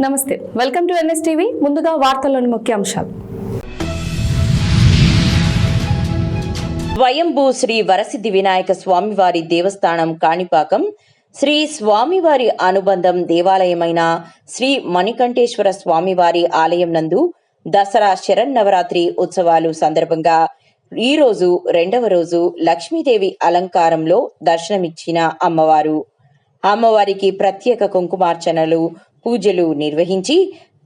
నమస్తే, welcome to NS TV. ముందుగా వార్తల్లోని ముఖ్యాంశాలు. స్వయంభూ శ్రీ వరసిద్ధి వినాయక స్వామివారి దేవస్థానం కాణిపాకం శ్రీ స్వామివారి అనుబంధం దేవాలయమైన శ్రీ మణికంఠేశ్వర స్వామివారి ఆలయం నందు దసరా శరన్నవరాత్రి ఉత్సవాలు సందర్భంగా ఈ రోజు రెండవ రోజు లక్ష్మీదేవి అలంకారంలో దర్శనమిచ్చిన అమ్మవారికి ప్రత్యేక కుంకుమార్చనలు, పూజలు నిర్వహించి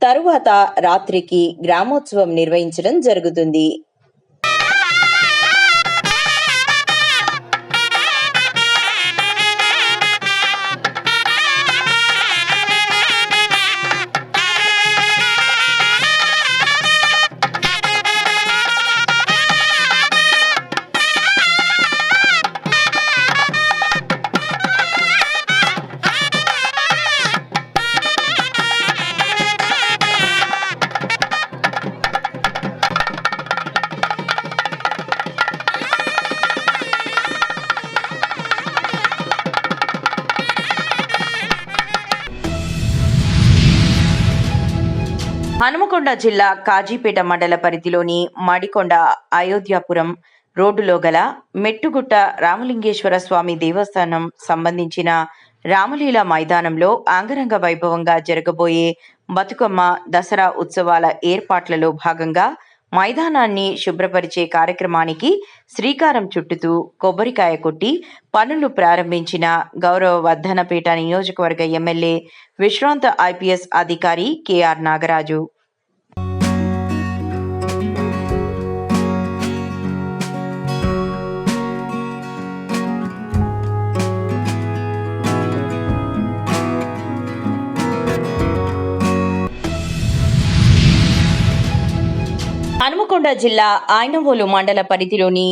తరువాత రాత్రికి గ్రామోత్సవం నిర్వహించడం జరుగుతుంది. హనుమకొండ జిల్లా కాజీపేట మండల పరిధిలోని మడికొండ అయోధ్యాపురం రోడ్డులో గల మెట్టుగుట్ట రామలింగేశ్వర స్వామి దేవస్థానం సంబంధించిన రామలీల మైదానంలో అంగరంగ వైభవంగా జరగబోయే బతుకమ్మ దసరా ఉత్సవాల ఏర్పాట్లలో భాగంగా మైదానాన్ని శుభ్రపరిచే కార్యక్రమానికి శ్రీకారం చుట్టుతూ కొబ్బరికాయ కొట్టి పనులు ప్రారంభించిన గౌరవ వర్ధనపేట నియోజకవర్గ ఎమ్మెల్యే విశ్రాంత ఐపీఎస్ అధికారి కెఆర్ నాగరాజు. హనుమకొండ జిల్లా ఐనవోలు మండల పరిధిలోని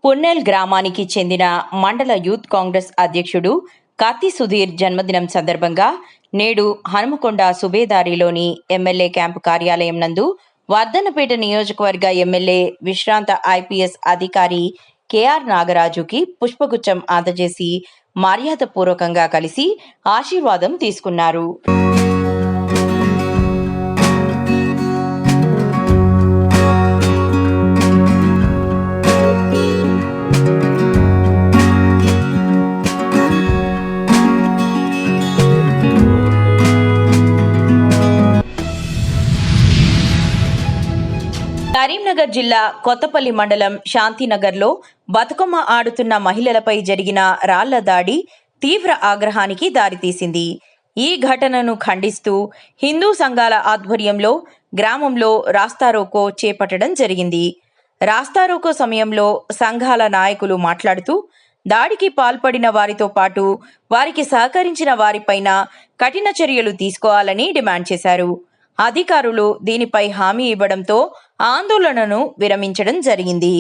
పున్నెల్ గ్రామానికి చెందిన మండల యూత్ కాంగ్రెస్ అధ్యక్షుడు కత్తి సుధీర్ జన్మదినం సందర్భంగా నేడు హనుమకొండ సుబేదారిలోని ఎమ్మెల్యే క్యాంపు కార్యాలయం నందు వర్ధన్నపేట నియోజకవర్గ ఎమ్మెల్యే విశ్రాంత ఐపీఎస్ అధికారి కెఆర్ నాగరాజుకి పుష్పగుచ్చం అందజేసి మర్యాదపూర్వకంగా కలిసి ఆశీర్వాదం తీసుకున్నారు. కరీంనగర్ జిల్లా కొత్తపల్లి మండలం శాంతినగర్లో బతుకమ్మ ఆడుతున్న మహిళలపై జరిగిన రాళ్ల దాడి తీవ్ర ఆగ్రహానికి దారితీసింది. ఈ ఘటనను ఖండిస్తూ హిందూ సంఘాల ఆధ్వర్యంలో గ్రామంలో రాస్తారోకో చేపట్టడం జరిగింది. రాస్తారోకో సమయంలో సంఘాల నాయకులు మాట్లాడుతూ దాడికి పాల్పడిన వారితో పాటు వారికి సహకరించిన వారిపైన కఠిన చర్యలు తీసుకోవాలని డిమాండ్ చేశారు. అధికారులు దీనిపై హామీ ఇవ్వడంతో ఆందోళనను విరమించడం జరిగింది.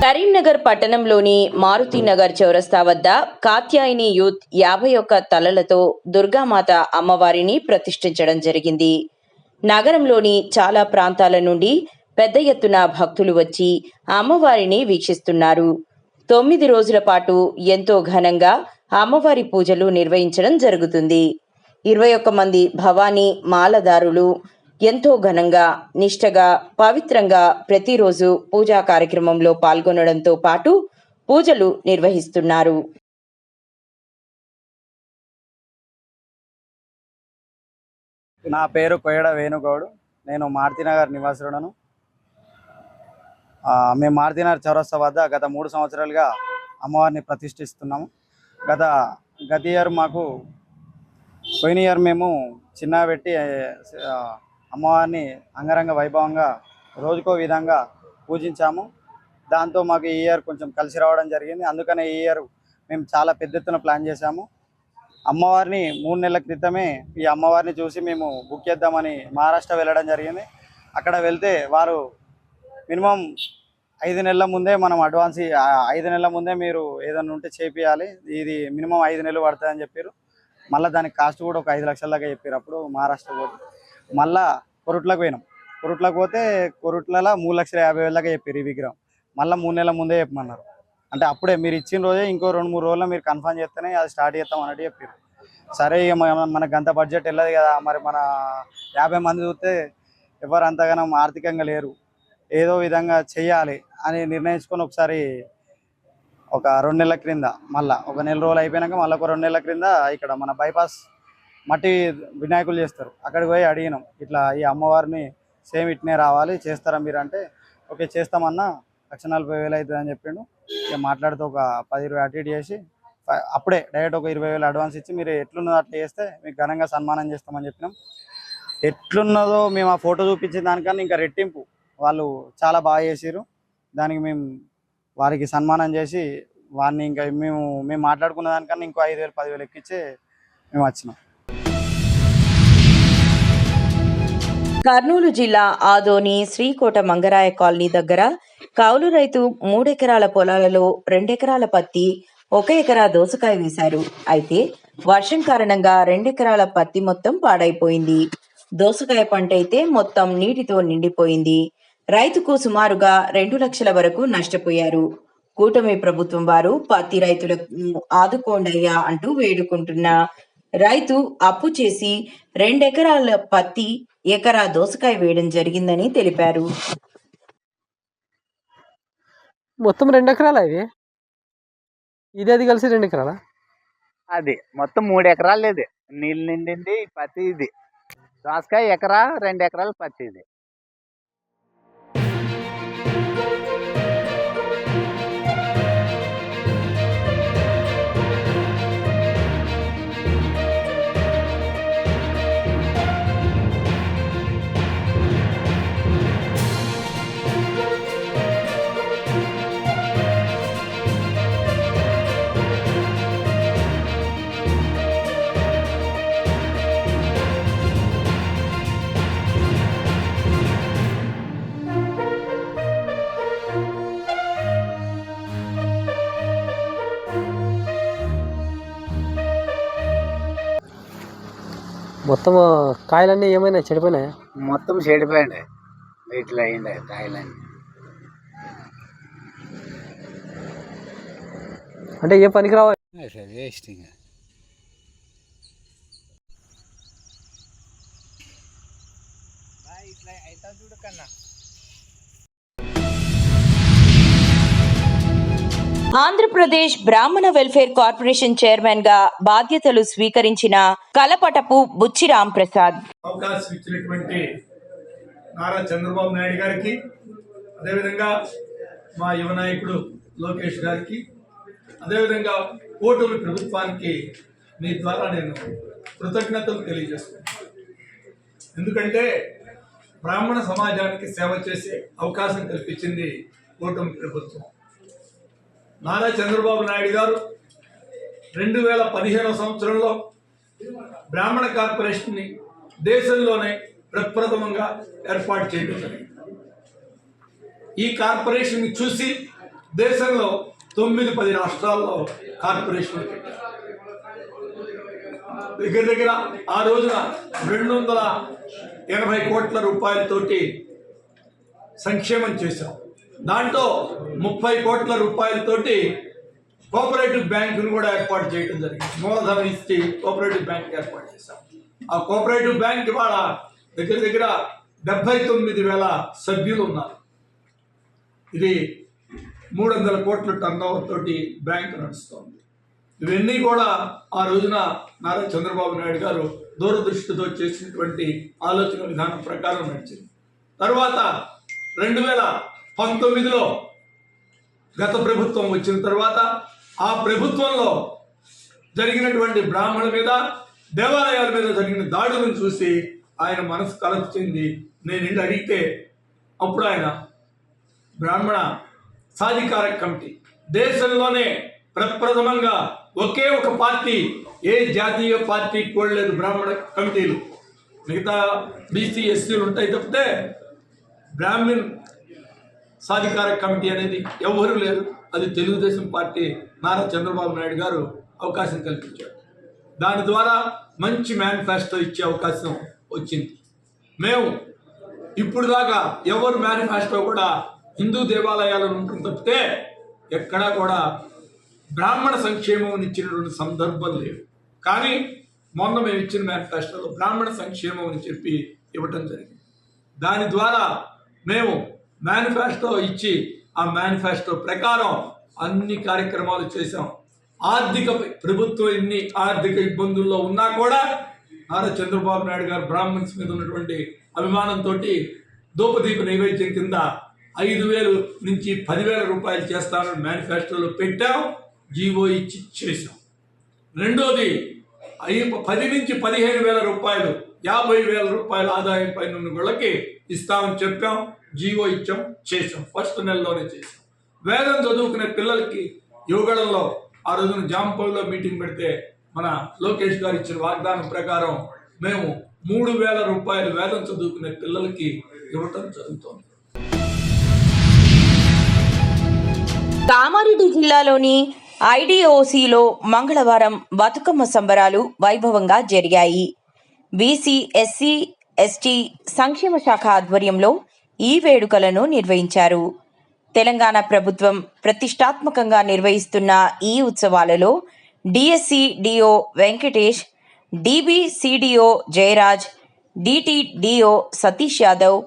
కరీంనగర్ పట్టణంలోని మారుతినగర్ చౌరస్తా వద్ద కాత్యాయని యూత్ 51 తలలతో దుర్గామాత అమ్మవారిని ప్రతిష్ఠించడం జరిగింది. నగరంలోని చాలా ప్రాంతాల నుండి పెద్ద ఎత్తున భక్తులు వచ్చి అమ్మవారిని వీక్షిస్తున్నారు. 9 రోజుల పాటు ఎంతో ఘనంగా అమ్మవారి పూజలు నిర్వహించడం జరుగుతుంది. 21 మంది భవానీ మాలదారులు ఎంతో ఘనంగా, నిష్టగా, పవిత్రంగా ప్రతిరోజు పూజా కార్యక్రమంలో పాల్గొనడంతో పాటు పూజలు నిర్వహిస్తున్నారు. నా పేరు కొయ్యడ వేణుగౌడ్. నేను మారుతినగర్ నివాసులను. మేము మారుతినగర్ చౌరస్తా వద్ద గత 3 సంవత్సరాలుగా అమ్మవారిని ప్రతిష్ఠిస్తున్నాము. గత ఇయర్ మాకు పోయిన ఇయర్ మేము చిన్న పెట్టి అమ్మవారిని అంగరంగ వైభవంగా రోజుకో విధంగా పూజించాము. దాంతో మాకు ఈ ఇయర్ కొంచెం కలిసి రావడం జరిగింది. అందుకనే ఈ ఇయర్ మేము చాలా పెద్ద ఎత్తున ప్లాన్ చేశాము. అమ్మవారిని 3 నెలల క్రితమే ఈ అమ్మవారిని చూసి మేము బుక్ చేద్దామని మహారాష్ట్ర వెళ్ళడం జరిగింది. అక్కడ వెళ్తే వారు మినిమం 5 నెలల ముందే మనం అడ్వాన్స్ 5 నెలల ముందే మీరు ఏదైనా ఉంటే చేపియాలి, ఇది మినిమం 5 నెలలు పడుతుందని చెప్పారు. మళ్ళీ దానికి కాస్ట్ కూడా ఒక 5 లక్షల దాకా చెప్పారు. అప్పుడు మహారాష్ట్ర పోతే మళ్ళీ కొరుట్లకు పోయినాం. కొరుట్లకు పోతే కొరుట్లలో 3,50,000 దాకా చెప్పారు ఈ విగ్రహం. మళ్ళీ 3 నెలల ముందే చెప్పమన్నారు. అంటే అప్పుడే మీరు ఇచ్చిన రోజే ఇంకో 2-3 రోజుల్లో మీరు కన్ఫర్మ్ చేస్తేనే అది స్టార్ట్ చేస్తాం అన్నట్టు చెప్పారు. సరే ఇక మనకు అంత బడ్జెట్ వెళ్ళదు కదా, మరి మన 50 మంది చూస్తే ఎవరు అంతగానో ఆర్థికంగా లేరు, ఏదో విధంగా చెయ్యాలి అని నిర్ణయించుకొని ఒకసారి ఒక 2 నెలల క్రింద మళ్ళీ ఒక నెల రోజులు అయిపోయాక మళ్ళీ ఒక 2 నెలల క్రింద ఇక్కడ మన బైపాస్ మట్టి వినాయకులు చేస్తారు, అక్కడికి పోయి అడిగినాం, ఇట్లా ఈ అమ్మవారిని సేమ్ ఇట్నే రావాలి చేస్తారా మీరు అంటే, ఓకే చేస్తామన్నా 1,40,000 అవుతుంది అని చెప్పిండు. ఇక మాట్లాడితే ఒక 10-20 అటు ఇటు చేసి అప్పుడే డైరెక్ట్ ఒక 20,000 అడ్వాన్స్ ఇచ్చి మీరు ఎట్లున్నదో అట్లా చేస్తే మీకు ఘనంగా సన్మానం చేస్తామని చెప్పినాం. ఎట్లున్నదో మేము ఆ ఫోటో చూపించిన దానికన్నా ఇంకా రెట్టింపు వాళ్ళు చాలా బాగా చేసారు. దానికి మేము వారికి సన్మానం చేసి వారిని ఇంకా మేము మాట్లాడుకున్న దానికన్నా ఇంకో 5,000-10,000 ఎక్కించి మేము వచ్చినాం. కర్నూలు జిల్లా ఆదోని శ్రీకోట మంగరాయ కాలనీ దగ్గర కౌలు రైతు 3 ఎకరాల పొలాలలో 2 ఎకరాల పత్తి, 1 ఎకరా దోసకాయ వేశారు. అయితే వర్షం కారణంగా 2 ఎకరాల పత్తి మొత్తం పాడైపోయింది. దోసకాయ పంట అయితే మొత్తం నీటితో నిండిపోయింది. రైతుకు సుమారుగా 2 లక్షల వరకు నష్టపోయారు. కూటమి ప్రభుత్వం వారు పత్తి రైతులను ఆదుకోండయ్యా అంటూ వేడుకుంటున్న రైతు అప్పు చేసి 2 ఎకరాల పత్తి, ఎకరా దోసకాయ వేయడం జరిగిందని తెలిపారు. మొత్తం 2 ఎకరాలా ఇది కలిసి 2 ఎకరాలా? అది మొత్తం 3 ఎకరాలు. ఇది నీళ్ళు నిండింది పత్తి, ఇది దోసకాయ ఎకరా 2 ఎకరాలు పత్తి. ఇది మొత్తం కాయలన్నీ ఏమైనా చెడిపోయినాయా? మొత్తం చెడిపోయింది, వీటిలో అయింది కాయలన్నీ. అంటే ఏ పనికి రావాలి? వేస్ట్ ఇంకా. ఇట్లా అయితే చూడు కన్నా. ఆంధ్రప్రదేశ్ బ్రాహ్మణ వెల్ఫేర్ కార్పొరేషన్ చైర్మన్ గా బాధ్యతలు స్వీకరించిన కలపటపు బుచ్చి రాంప్రసాద్ అవకాశం ఇచ్చినటువంటి నారా చంద్రబాబు నాయుడు గారికి, అదేవిధంగా మా యువ నాయకుడు లోకేష్ గారికి, అదేవిధంగా కూటమి ప్రభుత్వానికి మీ ద్వారా నేను కృతజ్ఞతలు తెలియజేస్తున్నాను. ఎందుకంటే బ్రాహ్మణ సమాజానికి సేవ చేసే అవకాశం కల్పించింది కూటమి ప్రభుత్వం. నారా చంద్రబాబు నాయుడు గారు 2015 సంవత్సరంలో బ్రాహ్మణ కార్పొరేషన్ని దేశంలోనే ప్రప్రథమంగా ఏర్పాటు చేయడం జరిగింది. ఈ కార్పొరేషన్ చూసి దేశంలో 9-10 రాష్ట్రాల్లో కార్పొరేషన్ పెట్టారు. దగ్గర ఆ రోజున 280 కోట్ల రూపాయలతోటి సంక్షేమం చేశాం. దాంట్లో 30 కోట్ల రూపాయలతోటి కోఆపరేటివ్ బ్యాంకును కూడా ఏర్పాటు చేయడం జరిగింది. మూలధనం ఇచ్చి కోఆపరేటివ్ బ్యాంక్ ఏర్పాటు చేశాం. ఆ కోఆపరేటివ్ బ్యాంక్ ఇవాళ దగ్గర 79,000 సభ్యులు ఉన్నారు. ఇది 300 కోట్ల టర్నోవర్ తోటి బ్యాంకు నడుస్తుంది. ఇవన్నీ కూడా ఆ రోజున నారా చంద్రబాబు నాయుడు గారు దూరదృష్టితో చేసినటువంటి ఆలోచన విధానం ప్రకారం నడిచింది. తర్వాత 2019లో గత ప్రభుత్వం వచ్చిన తర్వాత ఆ ప్రభుత్వంలో జరిగినటువంటి బ్రాహ్మణుల మీద, దేవాలయాల మీద జరిగిన దాడులను చూసి ఆయన మనసు కలర్చింది. నేను ఇల్లు అడిగితే అప్పుడు ఆయన బ్రాహ్మణ సాధికార కమిటీ, దేశంలోనే ప్రప్రథమంగా ఒకే ఒక పార్టీ, ఏ జాతీయ పార్టీ కూడా లేదు బ్రాహ్మణ కమిటీలు. మిగతా బీసీ ఎస్సీలు ఉంటాయి తప్పితే బ్రాహ్మణ్ సాధికార కమిటీ అనేది ఎవరు లేరు. అది తెలుగుదేశం పార్టీ నారా చంద్రబాబు నాయుడు గారు అవకాశం కల్పించారు. దాని ద్వారా మంచి మేనిఫెస్టో ఇచ్చే అవకాశం వచ్చింది. మేము ఇప్పుడు దాకా ఎవరు మేనిఫెస్టో కూడా హిందూ దేవాలయాలను ఉంటుంది తప్పితే ఎక్కడా కూడా బ్రాహ్మణ సంక్షేమం ఇచ్చినటువంటి సందర్భం లేవు. కానీ మొన్న మేము ఇచ్చిన మేనిఫెస్టోలో బ్రాహ్మణ సంక్షేమం అని చెప్పి ఇవ్వటం జరిగింది. దాని ద్వారా మేము మేనిఫెస్టో ఇచ్చి ఆ మేనిఫెస్టో ప్రకారం అన్ని కార్యక్రమాలు చేశాం. ప్రభుత్వం ఎన్ని ఆర్థిక ఇబ్బందుల్లో ఉన్నా కూడా నారా చంద్రబాబు నాయుడు గారు బ్రాహ్మణ్స్ మీద ఉన్నటువంటి అభిమానంతో ధూపదీప నైవేద్యం కింద 5,000 నుంచి 10,000 రూపాయలు చేస్తానని మేనిఫెస్టోలో పెట్టాం. జీవో ఇచ్చి చేశాం. రెండోది 10 నుంచి 15,000 రూపాయలు, 50,000 రూపాయల ఆదాయం పైన ఉన్న వాళ్ళకి ఇస్తామని చెప్పాం. జీవో ఇచ్చాం, చేసాం. ఫస్ట్ నెలలోనే చేసాం. వేదం చదువుకునే పిల్లలకి యువగడంలో ఆ రోజున జాంపల్లిలో మీటింగ్ పెడితే మన లోకేష్ గారు ఇచ్చిన వాగ్దానం ప్రకారం మేము 3,000 రూపాయలు వేదం చదువుకునే పిల్లలకి ఇవ్వటం జరుగుతోంది. కామారెడ్డి జిల్లాలోని ఐడిఓసిలో మంగళవారం బతుకమ్మ సంబరాలు వైభవంగా జరిగాయి. బీసీ, ఎస్సీ, ఎస్టీ సంక్షేమ శాఖ ఆధ్వర్యంలో ఈ వేడుకలను నిర్వహించారు. తెలంగాణ ప్రభుత్వం ప్రతిష్టాత్మకంగా నిర్వహిస్తున్న ఈ ఉత్సవాలలో DSC DO Venkatesh, DBCDO Jayaraj, DTDO Satish Yadav,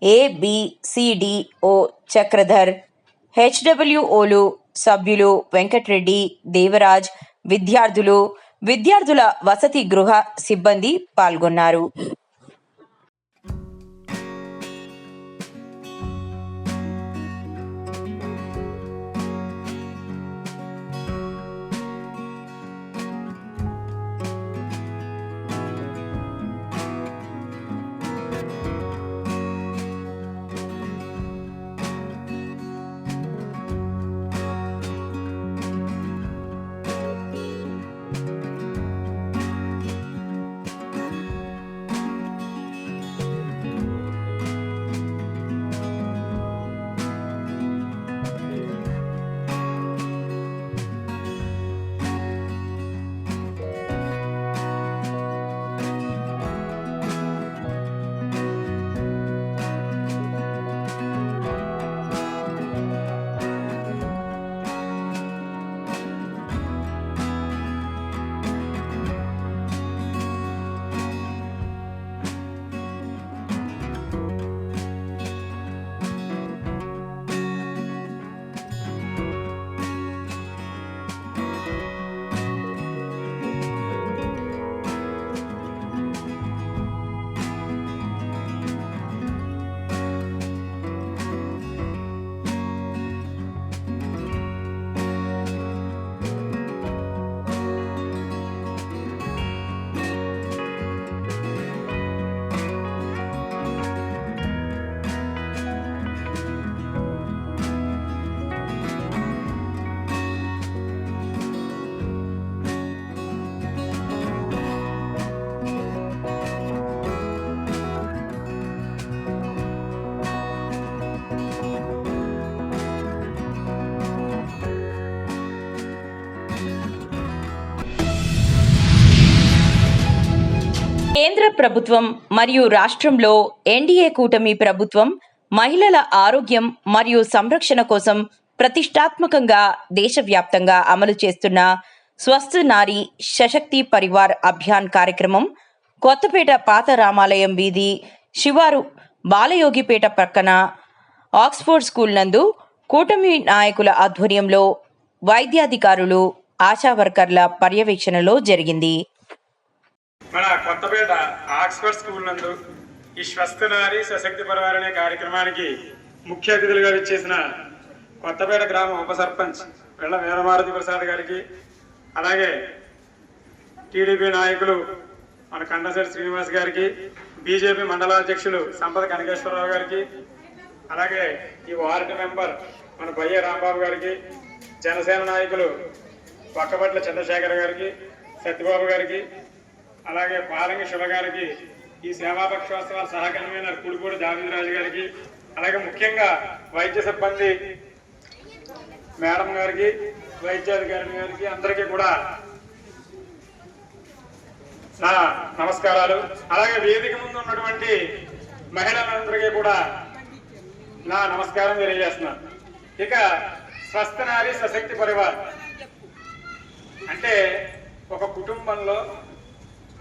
ABCDO Chakradhar, హెచ్డబ్ల్యూఓలు సభ్యులు వెంకటరెడ్డి, దేవరాజ్, విద్యార్థుల వసతి గృహ సిబ్బంది పాల్గొన్నారు. కేంద్ర ప్రభుత్వం మరియు రాష్ట్రంలో ఎన్డీఏ కూటమి ప్రభుత్వం మహిళల ఆరోగ్యం మరియు సంరక్షణ కోసం ప్రతిష్టాత్మకంగా దేశవ్యాప్తంగా అమలు చేస్తున్న స్వస్థ నారీ సశక్తి పరివార్ అభియాన్ కార్యక్రమం కొత్తపేట పాత రామాలయం వీధి శివారు బాలయోగిపేట ప్రక్కన ఆక్స్ఫోర్డ్ స్కూల్ నందు కూటమి నాయకుల ఆధ్వర్యంలో వైద్యాధికారులు, ఆశా వర్కర్ల పర్యవేక్షణలో జరిగింది. మన కొత్తపేట ఆక్స్ఫర్డ్ స్కూల్ నందు ఈ స్వస్థ నారీ సశక్తి పరివార్ అనే కార్యక్రమానికి ముఖ్య అతిథులుగా విచ్చేసిన కొత్తపేట గ్రామ ఉప సర్పంచ్ వెళ్ల వీరమారుతి ప్రసాద్ గారికి, అలాగే టీడీపీ నాయకులు మన కండశెట్టి శ్రీనివాస్ గారికి, బీజేపీ మండలాధ్యక్షులు సంపద కనకేశ్వరరావు గారికి, అలాగే ఈ వార్డు మెంబర్ మన బయ్య రాంబాబు గారికి, జనసేన నాయకులు పక్కపట్ల చంద్రశేఖర్ గారికి, సత్యబాబు గారికి, అలాగే పాలంగి శివ గారికి, ఈ సేవా పక్షోత్సవాల సహ కన్వీనర్ కుడిపూడి దావిదరాజు గారికి, అలాగే ముఖ్యంగా వైద్య సిబ్బంది మేడం గారికి, వైద్యాధికారి గారికి అందరికీ కూడా నా నమస్కారాలు. అలాగే వేదిక ముందు ఉన్నటువంటి మహిళలందరికీ కూడా నా నమస్కారం తెలియజేస్తున్నాను. ఇక స్వస్థ నారీ సశక్తి పరివార్ అంటే ఒక కుటుంబంలో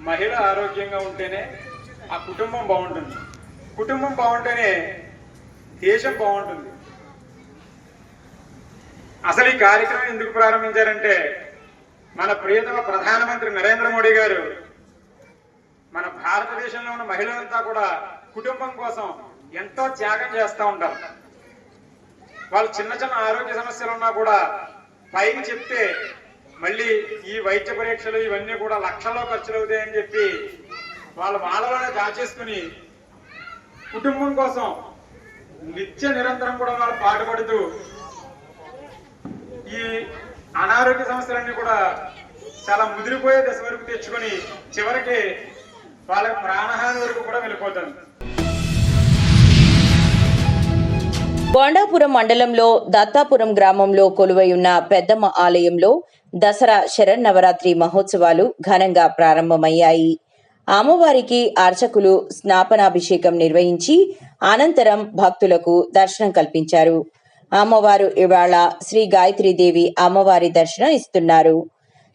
మహిళ ఆరోగ్యంగా ఉంటేనే ఆ కుటుంబం బాగుంటుంది, కుటుంబం బాగుంటేనే దేశం బాగుంటుంది. అసలు ఈ కార్యక్రమం ఎందుకు ప్రారంభించారంటే మన ప్రియతమ ప్రధానమంత్రి నరేంద్ర మోడీ గారు మన భారతదేశంలో ఉన్న మహిళలంతా కూడా కుటుంబం కోసం ఎంతో త్యాగం చేస్తూ ఉంటారు. వాళ్ళు చిన్న చిన్న ఆరోగ్య సమస్యలు ఉన్నా కూడా పైకి చెప్తే మళ్ళీ ఈ వైద్య పరీక్షలు ఇవన్నీ కూడా లక్షల్లో ఖర్చులు అవుతాయని చెప్పి వాళ్ళలోనే దాచేసుకుని కుటుంబం కోసం నిత్య నిరంతరం కూడా వాళ్ళు పాటుపడుతూ ఈ అనారోగ్య సమస్యలన్నీ కూడా చాలా ముదిరిపోయే దశ వరకు తెచ్చుకొని చివరికి వాళ్ళ ప్రాణహాని వరకు కూడా వెళ్ళిపోతుంది. బొండాపురం మండలంలో దత్తాపురం గ్రామంలో కొలువై ఉన్న పెద్దమ్మ ఆలయంలో దసరా శరన్నవరాత్రి మహోత్సవాలు ఘనంగా ప్రారంభమయ్యాయి. అమ్మవారికి అర్చకులు స్నాపనాభిషేకం నిర్వహించి అనంతరం భక్తులకు దర్శనం కల్పించారు. అమ్మవారు ఇవాళ శ్రీ గాయత్రీదేవి అమ్మవారి దర్శనం ఇస్తున్నారు.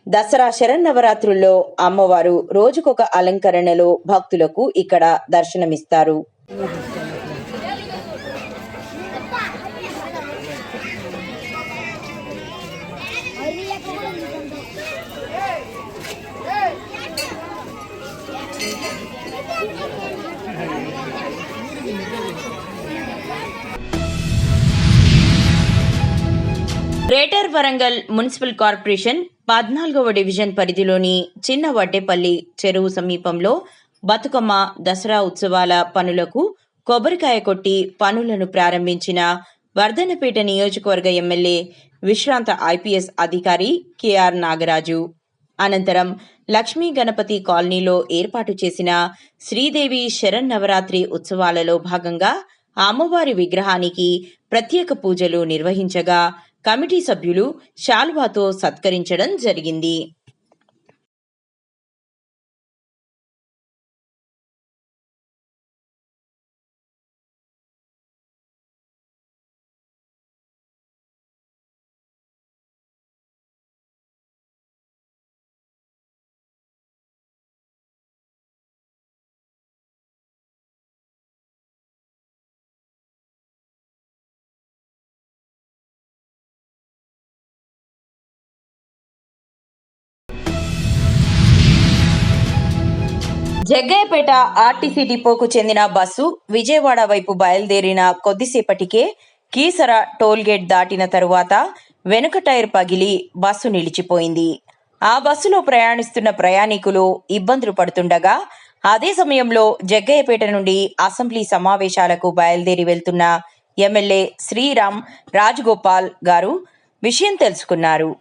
దసరా శరన్నవరాత్రుల్లో అమ్మవారు రోజుకొక అలంకరణలో భక్తులకు ఇక్కడ దర్శనమిస్తారు. గ్రేటర్ వరంగల్ మున్సిపల్ కార్పొరేషన్ 14వ డివిజన్ పరిధిలోని చిన్న వడ్డేపల్లి చెరువు సమీపంలో బతుకమ్మ దసరా ఉత్సవాల పనులకు కొబ్బరికాయ కొట్టి పనులను ప్రారంభించిన వర్ధనపేట నియోజకవర్గ ఎమ్మెల్యే విశ్రాంత ఐపీఎస్ అధికారి కెఆర్ నాగరాజు. అనంతరం లక్ష్మీ గణపతి కాలనీలో ఏర్పాటు చేసిన శ్రీదేవి శరన్నవరాత్రి ఉత్సవాలలో భాగంగా అమ్మవారి విగ్రహానికి ప్రత్యేక పూజలు నిర్వహించగా కమిటీ సభ్యులు శాల్వాతో సత్కరించడం జరిగింది. జగ్గయ్యపేట ఆర్టీసీ డిపోకు చెందిన బస్సు విజయవాడ వైపు బయలుదేరిన కొద్దిసేపటికే కీసర టోల్గేట్ దాటిన తరువాత వెనుక టైర్ పగిలి బస్సు నిలిచిపోయింది. ఆ బస్సులో ప్రయాణిస్తున్న ప్రయాణికులు ఇబ్బందులు పడుతుండగా అదే సమయంలో జగ్గయ్యపేట నుండి అసెంబ్లీ సమావేశాలకు బయలుదేరి వెళ్తున్న ఎమ్మెల్యే శ్రీరామ్ రాజగోపాల్ గారు విషయం తెలుసుకున్నారు.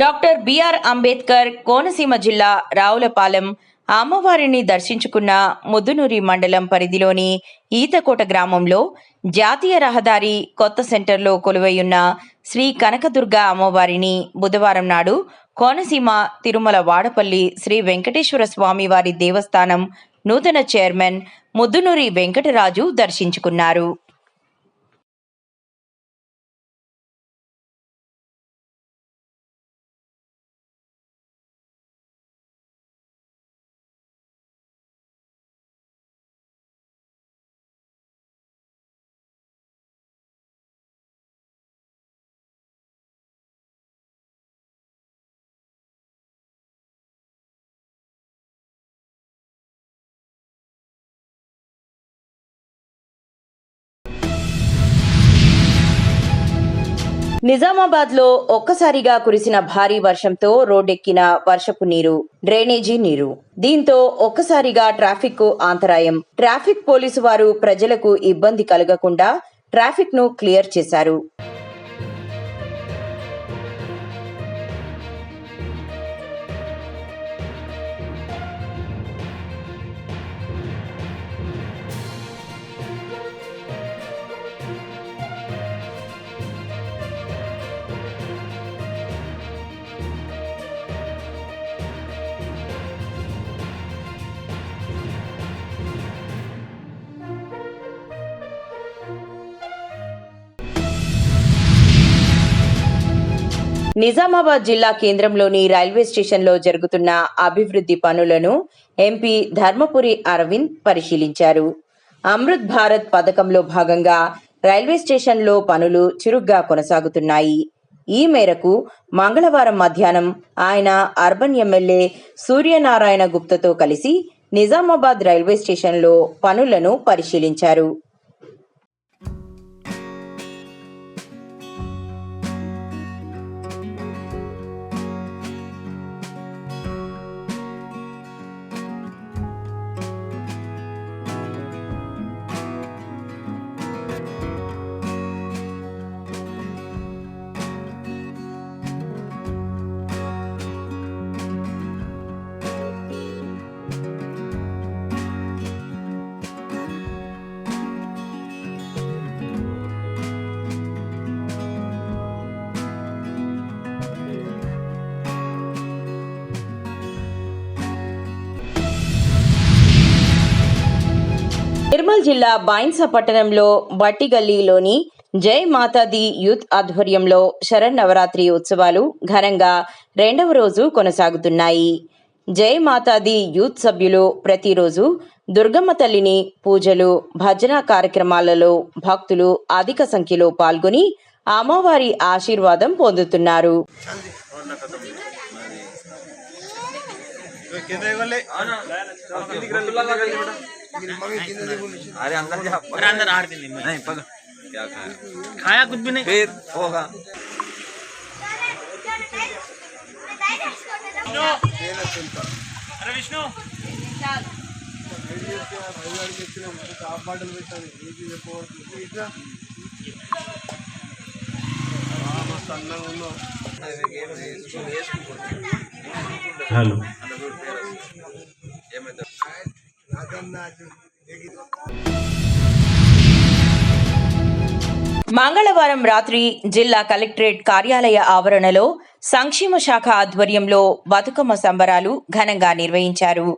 డాక్టర్ బిఆర్ అంబేద్కర్ కోనసీమ జిల్లా రావులపాలెం అమ్మవారిని దర్శించుకున్న ముద్దునూరి మండలం పరిధిలోని ఈతకోట గ్రామంలో జాతీయ రహదారి కొత్త సెంటర్లో కొలువైయున్న శ్రీ కనకదుర్గ అమ్మవారిని బుధవారం నాడు కోనసీమ తిరుమల వాడపల్లి శ్రీ వెంకటేశ్వర స్వామి వారి దేవస్థానం నూతన చైర్మన్ ముద్దునూరి వెంకటరాజు దర్శించుకున్నారు. నిజామాబాద్లో ఒక్కసారిగా కురిసిన భారీ వర్షంతో రోడ్డెక్కిన వర్షపు నీరు, డ్రైనేజీ నీరు. దీంతో ఒక్కసారిగా ట్రాఫిక్ కు అంతరాయం. ట్రాఫిక్ పోలీసు వారు ప్రజలకు ఇబ్బంది కలగకుండా ట్రాఫిక్ ను క్లియర్ చేశారు. నిజామాబాద్ జిల్లా కేంద్రంలోని రైల్వే స్టేషన్లో జరుగుతున్న అభివృద్ధి పనులను ఎంపీ ధర్మపురి అరవింద్ పరిశీలించారు. అమృత్ భారత్ పథకంలో భాగంగా రైల్వే స్టేషన్లో పనులు చురుగ్గా కొనసాగుతున్నాయి. ఈ మేరకు మంగళవారం మధ్యాహ్నం ఆయన అర్బన్ ఎమ్మెల్యే సూర్యనారాయణ గుప్తతో కలిసి నిజామాబాద్ రైల్వే స్టేషన్లో పనులను పరిశీలించారు. నిర్మల్ జిల్లా బైన్సా పట్టణంలో బట్టిగల్లీలోని జై మాతాది యూత్ ఆధ్వర్యంలో శరన్నవరాత్రి ఉత్సవాలు ఘనంగా 2వ రోజు కొనసాగుతున్నాయి. జై మాతాది యూత్ సభ్యులు ప్రతిరోజు దుర్గమ్మ తల్లిని పూజలు, భజన కార్యక్రమాలలో భక్తులు అధిక సంఖ్యలో పాల్గొని అమ్మవారి ఆశీర్వాదం పొందుతున్నారు. अरे अंदर जा अंदर आड़ दिन में नहीं पग क्या खाया कुछ भी नहीं फिर होगा अरे विष्णु हेलो మంగళవారం రాత్రి జిల్లా కలెక్టరేట్ కార్యాలయ ఆవరణలో సంక్షేమ శాఖ ఆధ్వర్యంలో బతుకమ్మ సంబరాలు ఘనంగా నిర్వహించారు.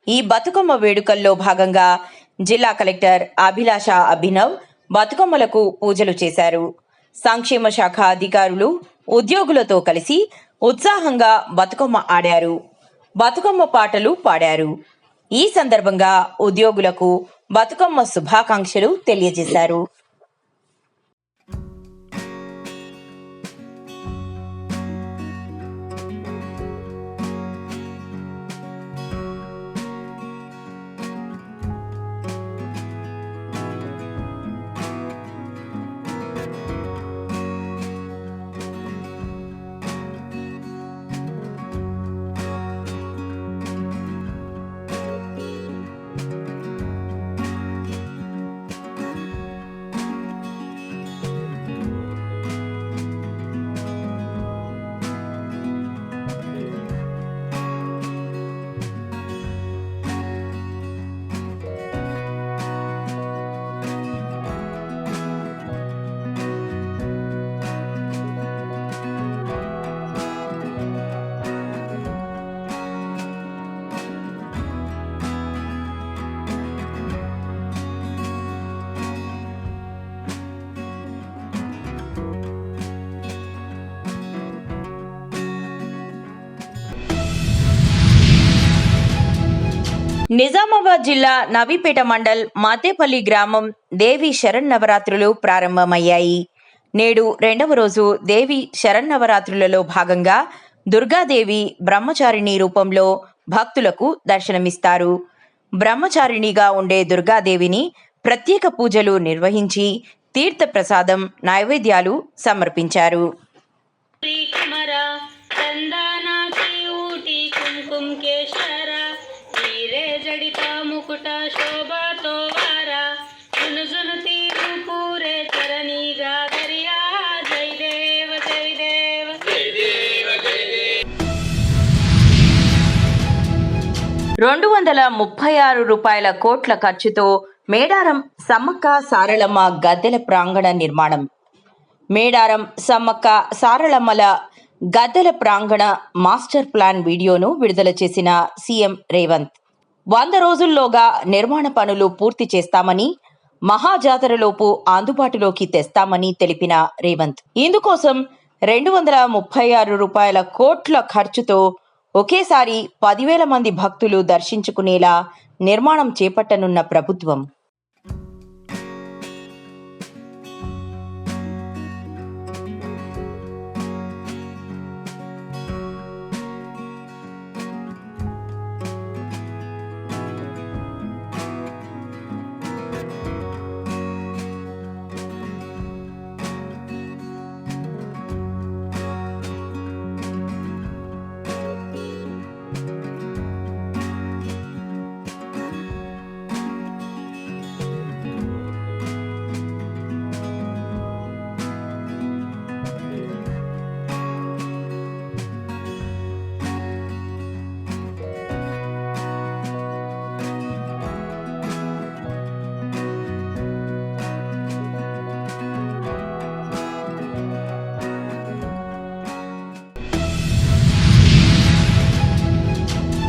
ఈ బతుకమ్మ వేడుకల్లో భాగంగా జిల్లా కలెక్టర్ అభిలాష అభినవ్ బతుకమ్మలకు పూజలు చేశారు. సంక్షేమ శాఖ అధికారులు ఉద్యోగులతో కలిసి ఉత్సాహంగా బతుకమ్మ ఆడారు. బతుకమ్మ పాటలు పాడారు. ఈ సందర్భంగా ఉద్యోగులకు బతుకమ్మ శుభాకాంక్షలు తెలియజేశారు. నిజామాబాద్ జిల్లా నవీపేట మండల్ మాతేపల్లి గ్రామం దేవి శరన్నవరాత్రులు ప్రారంభమయ్యాయి. నేడు 2వ రోజు దేవి శరన్నవరాత్రులలో భాగంగా దుర్గాదేవి బ్రహ్మచారిణి రూపంలో భక్తులకు దర్శనమిస్తారు. బ్రహ్మచారిణిగా ఉండే దుర్గాదేవిని ప్రత్యేక పూజలు నిర్వహించి తీర్థప్రసాదం నైవేద్యాలు సమర్పించారు. ₹236 కోట్ల ఖర్చుతో మేడారం సమ్మక్క సారలమ్మ గద్దెల ప్రాంగణ నిర్మాణం. మేడారం సమ్మక్క సారలమ్మల గద్దెల ప్రాంగణ మాస్టర్ ప్లాన్ వీడియోను విడుదల చేసిన సీఎం రేవంత్ 100 రోజుల్లోగా నిర్మాణ పనులు పూర్తి చేస్తామని, మహాజాతరలోపు అందుబాటులోకి తెస్తామని తెలిపిన రేవంత్ ఇందుకోసం ₹236 కోట్ల ఖర్చుతో ఒకేసారి 10,000 మంది భక్తులు దర్శించుకునేలా నిర్మాణం చేపట్టనున్న ప్రభుత్వం.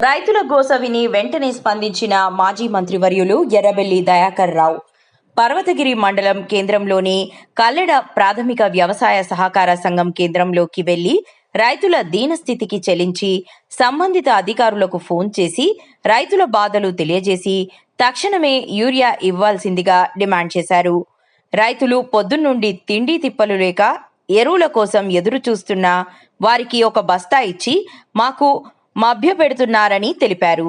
రైతుల గోస విని వెంటనే స్పందించిన మాజీ మంత్రివర్యులు ఎర్రబెల్లి దయాకర్ రావు పర్వతగిరి మండలం కేంద్రంలోని కల్లెడ ప్రాథమిక వ్యవసాయ సహకార సంఘం కేంద్రంలోకి వెళ్లి రైతుల దీనస్థితికి చెల్లించి సంబంధిత అధికారులకు ఫోన్ చేసి రైతుల బాధలు తెలియజేసి తక్షణమే యూరియా ఇవ్వాల్సిందిగా డిమాండ్ చేశారు. రైతులు పొద్దున్నుండి తిండి తిప్పలు లేక ఎరువుల కోసం ఎదురు చూస్తున్న వారికి ఒక బస్తా ఇచ్చి మాకు మభ్యపెడుతున్నారని తెలిపారు.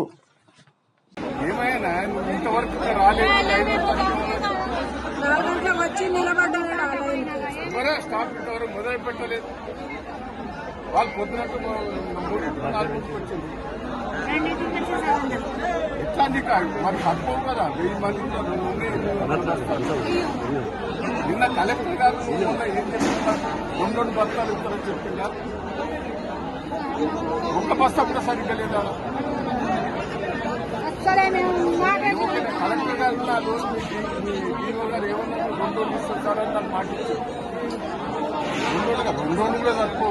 వాళ్ళు పొద్దునట్టు 3-4 వచ్చింది. ఎట్లాంటి మరి తక్కువ కదా 1000 మంది నిన్న కలెక్టర్ గారు ఏం చెప్తున్నారు, 2 బస్తాలు ఇస్తారని చెప్తున్నారు. ఒక్క బస్తా కూడా సరిగ్గా లేదా? కలెక్టర్ గారు ఉన్నారు, డీఓ గారు ఏమన్నారు, 2 రోజులు ఇస్తారని నాకు మాట ఇచ్చారు. 2 రోజులు కూడా తక్కువ,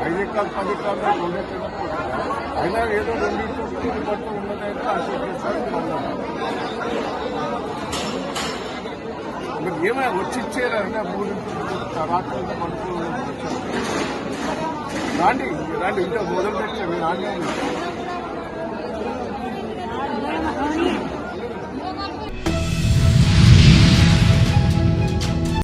5 ఎకరాలు 10 ఎకరాలు 2 ఎకరాలు అయినా ఏదో 2 పట్టు ఉన్నదైతే ఆశిస్తారు. మీరు ఏమైనా వచ్చి ఇచ్చేయాలంటే 3 రాత్రి పడుతూ రాండి ఇంకా మొదలు పెట్టే మీరు రాండి.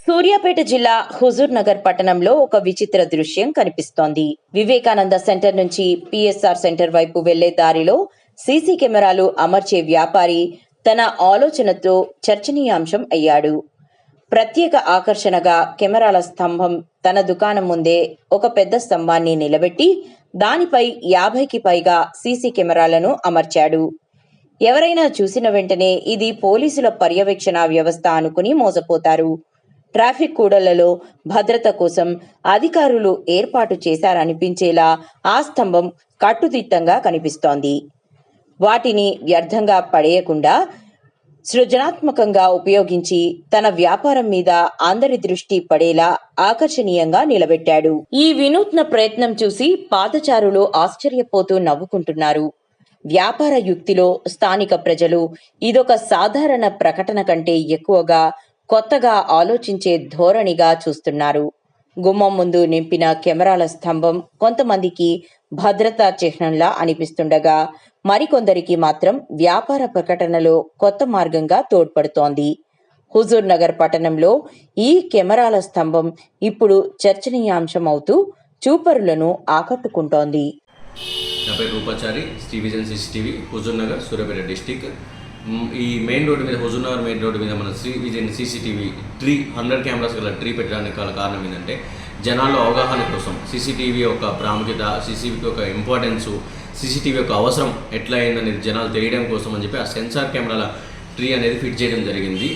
సూర్యాపేట జిల్లా హుజూర్ నగర్ పట్టణంలో ఒక విచిత్ర దృశ్యం కనిపిస్తోంది. వివేకానంద సెంటర్ నుంచి పిఎస్ఆర్ సెంటర్ వైపు వెళ్లే దారిలో సీసీ కెమెరాలు అమర్చే వ్యాపారి తన ఆలోచనతో చర్చనీయాంశం అయ్యాడు. ప్రత్యేక ఆకర్షణగా కెమెరాల స్తంభం తన దుకాణం ముందే ఒక పెద్ద స్తంభాన్ని నిలబెట్టి దానిపై 50కి పైగా సీసీ కెమెరాలను అమర్చాడు. ఎవరైనా చూసిన వెంటనే ఇది పోలీసుల పర్యవేక్షణ వ్యవస్థ అనుకుని మోసపోతారు. ట్రాఫిక్ కూడళ్లలో భద్రత కోసం అధికారులు ఏర్పాటు చేశారనిపించేలా ఆ స్తంభం కట్టుదిట్టంగా కనిపిస్తోంది. వాటిని వ్యర్థంగా పడేయకుండా సృజనాత్మకంగా ఉపయోగించి తన వ్యాపారం మీద అందరి దృష్టి పడేలా ఆకర్షణీయంగా నిలబెట్టాడు. ఈ వినూత్న ప్రయత్నం చూసి పాదచారులు ఆశ్చర్యపోతూ నవ్వుకుంటున్నారు. వ్యాపార యుక్తిలో స్థానిక ప్రజలు ఇదొక సాధారణ ప్రకటన కంటే ఎక్కువగా కొత్తగా ఆలోచించే ధోరణిగా చూస్తున్నారు. గుమ్మం ముందు నింపిన కెమెరాల స్తంభం కొంతమందికి భద్రతా చిహ్నంలా అనిపిస్తుండగా మరికొందరికి మాత్రం వ్యాపార ప్రకటనలో కొత్త మార్గంగా తోడ్పడుతోంది. హుజూర్ నగర్ పట్టణంలో ఈ కెమెరాల స్తంభం ఇప్పుడు చర్చనీయాంశం అవుతూ చూపరులను ఆకట్టుకుంటోంది. నా పేరు Rupachari, Sri vision CCTV, Huzur Nagar, Suryapet district. ఈ మెయిన్ రోడ్డు మీద హుజూర్నగర్ మెయిన్ రోడ్డు మీద మన శ్రీ విజయన్ సీసీటీవీ ట్రీ 100 కెమెరాస్ గల ట్రీ పెట్టడానికి గల కారణం ఏంటంటే జనాల్లో అవగాహన కోసం సీసీటీవీ యొక్క ప్రాముఖ్యత, సీసీటీవీ యొక్క ఇంపార్టెన్సు, సీసీటీవీ యొక్క అవసరం ఎట్లా అయిందనేది జనాలు తెలియడం కోసం అని చెప్పి ఆ సెన్సార్ కెమెరాల ట్రీ అనేది ఫిట్ చేయడం జరిగింది.